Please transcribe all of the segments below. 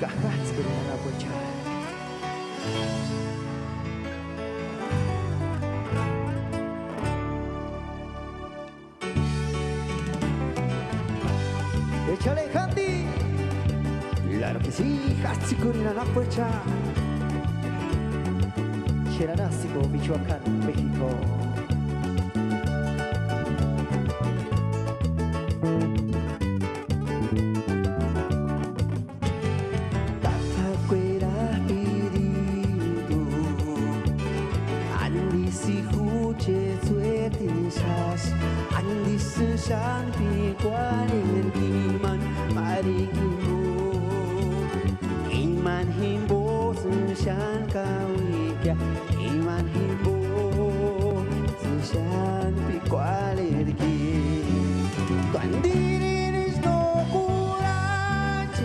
Jatzikurin Anapuecha. Échale, Jandi. Claro que sí, Jatzikurin Anapuecha. Cheranástico, Michoacán, México. Andi sampai kualir iman mari himbo iman himbo sunsan kawikya iman himbo sunsan pi kualir ki Andirinisi no kuráchejki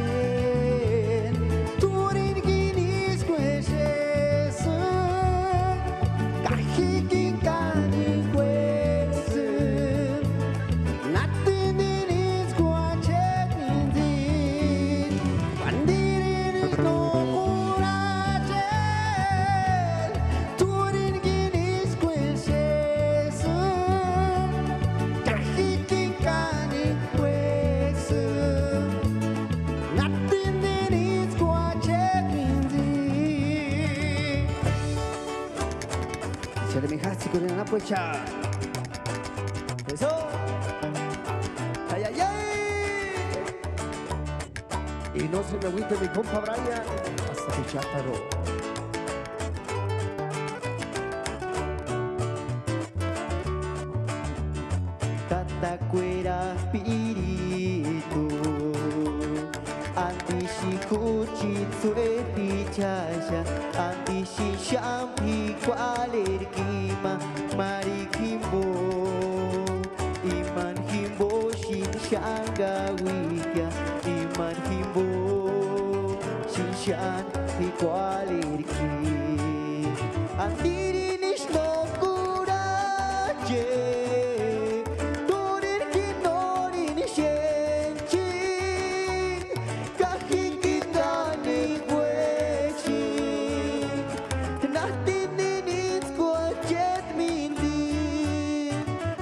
turin ginis kueses kuráchejki kani Jatzikurin Anapuecha. Eso. Ay, ay, ay. Y no se me agüite mi compa Brian. Hasta que cháparo. Tatakuera espíritu Andishi kuchitsue pichaya Andishi shampi kualir kima mari kimbo iman himbo shin shanga wikya iman himbo shin shan pi kualir ki Andirinisi no kuráchejki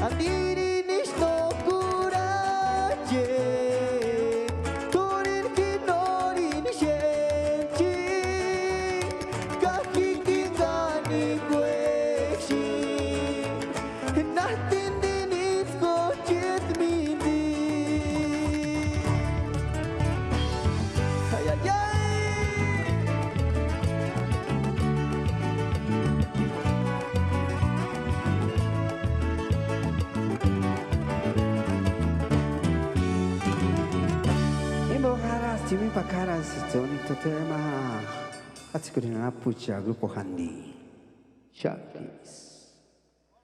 Andirinisi no kuráchejki turin kinorin shenchi kahiki gani kweshi Nahtindinis kochet mindi Ay ay ay Timi pakaras, bonito tema. Jatzikurin Anapuecha, Grupo Jandi. Chakis.